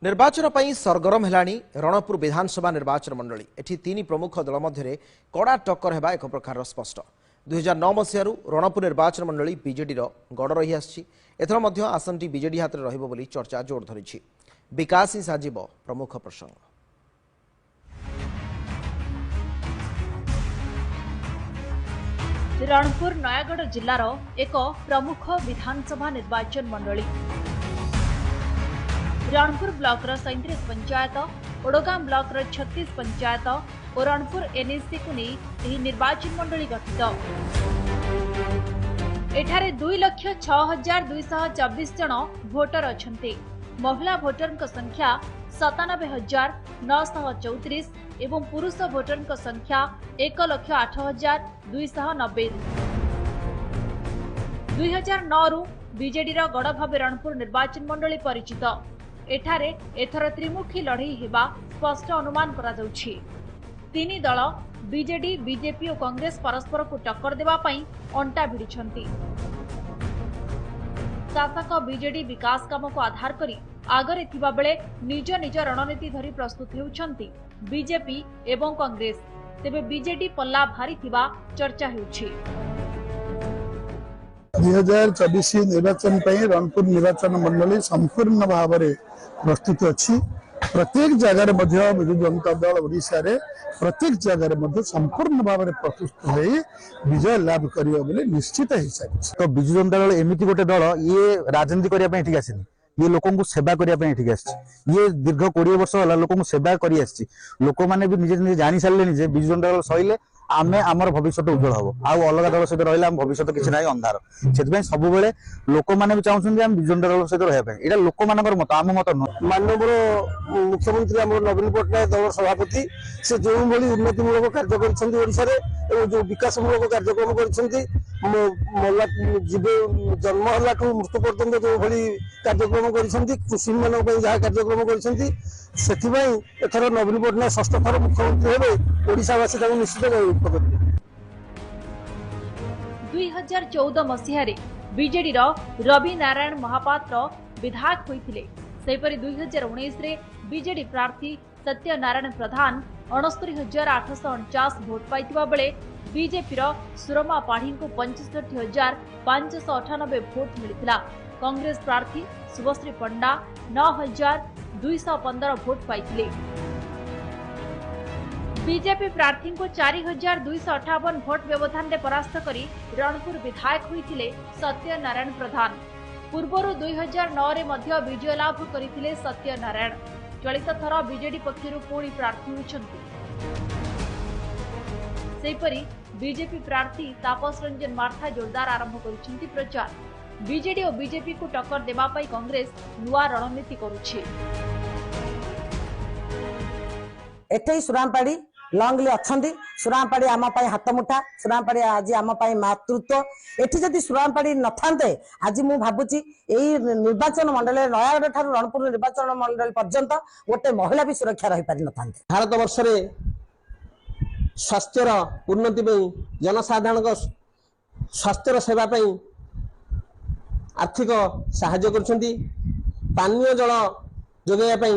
निर्वाचन पर सरगरम हेलाणी रणपुर विधानसभा निर्वाचन मंडली एठी तीन प्रमुख दल मध्य कड़ा टक्कर हेबा एक प्रकार स्पष्ट। 2009 मसीह रणपुर निर्वाचन मंडली बीजेडी गड़ रही आसर आसनटी बीजेडी हाथ में रही चर्चा जोर धरी। विकास ही साजिब प्रमुख प्रसंग। रणपुर नयागढ़ जिलार एक प्रमुख विधानसभा निर्वाचन मंडली रणपुर ब्लॉक 37 पंचायत, ओडगाम ब्लॉक 36 पंचायत और रणपुर एनएससी को नहीं निर्वाचन मंडली गठित। एठारे 2,06,224 जन भोटर अछंती। महिला भोटर संख्या 97,934 एवं पुरुष भोटर संख्या 1,08,290। 2009 रु बीजेडी गड़ भाव रणपुर निर्वाचन मंडली परिचित। एठारे एथर त्रिमुखी लड़ई हेबा स्पष्ट अनुमान करा जाउछि। तीन दल बीजेडी, बीजेपी और कांग्रेस परस्पर को टक्कर देवा पई अंटा भिड़िछंती। शासक बीजेडी विकास काम को आधार करी आगरे थिबा बेले निज निज रणनीति धरी प्रस्तुत हेउछंती बीजेपी एवं कांग्रेस। तेबे बीजेडी पल्ला भारी थिबा चर्चा हेउछि। 2024 निर्वाचन रणपुर निर्वाचन मंडली संपूर्ण भाव में प्रस्तुत अच्छी। प्रत्येक जगार विजु जनता दल ओडिशा रे प्रत्येक जगार संपूर्ण भाव में प्रस्तुत हो विजय लाभ कर निश्चित हो सारी। तो विजु जनता दल एमती गोटे दल ये राजनीति करने ठीक आसनी, ये लोक सेवा करने ठीक आसी। ये दीर्घ 20 वर्ष है लोक सेवा कर लोक मैंने भी निजे निजे जानी सारे विजु जनता दल सहिले आमे आमर भविष्य उज्जवल हम। आउ अलग दल सहित रहा भविष्य किसी ना अंधार। से सब लोक मैंने भी चाहते हैं विजु जनता दल सहित रहा। यहाँ लोक मान मत आम मत नुह। माननीय मुख्यमंत्री नवीन पट्टनायक दल सभापति से जो भाई उन्नतिमूलक कार्य कर जो विकासमूलक कार्यक्रम कर जन्म है मृत्यु पर्यंत जो भाई कार्यक्रम कर कृषि मान जहाँ कार्यक्रम कर एथर नवीन पट्टनायक षष्ठ थर मुख्यमंत्री हे ओडिशावासी निश्चित 2014 मसीह बीजेडी रवि नारायण महापात्र विधायक होते। 2019 रे बीजेडी प्रार्थी सत्यनारायण प्रधान 69,849 भोट पाइथिबा बेले बीजेपी सुरमा पाढ़ी को 65,598 भोट मिलिथिला। कांग्रेस प्रार्थी शुभश्री पंडा 9,215 भोट पाइथिले। बीजेपी प्रार्थी को 4,258 भोट व्यवधान में परास्त करी रणपुर विधायक होते सत्यनारायण प्रधान। पूर्वर 2009 रे मध्य विजय लाभ करथिले सत्यनारायण। चलित थर बीजेडी पक्षरु पुणी प्रार्थी होइछन्ति। सेहीपरि बीजेपी प्रार्थी तापस रंजन मार्था जोरदार आरंभ करिसेंति प्रचार। बीजेडी और बीजेपी को टक्कर देबा पई कांग्रेस नुआ रणनीति करुछि। एठै सुरामपाड़ी लंगली अच्छी सुरामपाड़ी आम हाथ मुठा सुरामपाड़ी आज आम मातृत्व एठी जदि सुरामपाड़ी न थांते आज मु भाबुची एई निर्वाचन मंडल नयागढ़ ठारू रणपुर निर्वाचन मंडल पर्यंत गोटे महिला भी सुरक्षा रही पारि न थांते। भारत वर्ष रे स्वास्थ्यर उन्नति जनसाधारण स्वास्थ्यर सेवा आर्थिक साहाय्य करुछंती। पानीय जल जोगाइबा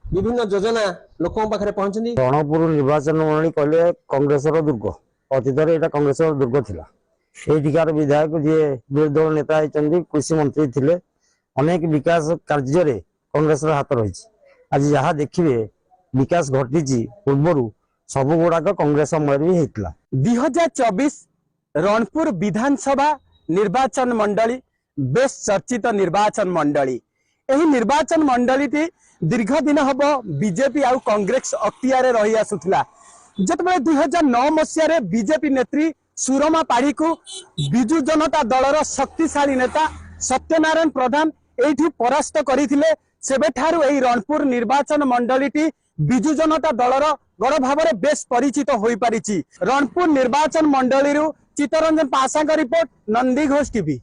विभिन्न योजना लोकों पाखे पहुंचती। रणपुर निर्वाचन मंडली कहले कांग्रेस दुर्ग अतीत यहाँ कांग्रेस दुर्ग थिला। एठिकार विधायक जी विरोधी दल नेता होती कृषि मंत्री थिले। अनेक विकास कार्य कांग्रेस हाथ रही। आज जहाँ देखिए विकास घटी पूर्वर सब गुड़ाक कांग्रेस अमल भी होता। 2024 रणपुर विधानसभा निर्वाचन मंडली बेस चर्चित निर्वाचन मंडली। यही निर्वाचन मंडली दीर्घ दिन हम बीजेपी आउ कांग्रेस अख्तियार रही आसुला। जिते 2009 मसीह बीजेपी नेत्री सुरमा पाढ़ी को विजु जनता दलर शक्तिशाली नेता सत्यनारायण प्रधान एठी परास्त करथिले। सेबेठारु एही रणपुर निर्वाचन मंडलीटी विजु जनता दलर गड़ भाव में बेस परिचित हो पारिछि। रणपुर निर्वाचन मंडली चित्तरंजन पासा का रिपोर्ट, नंदी घोष टीवी।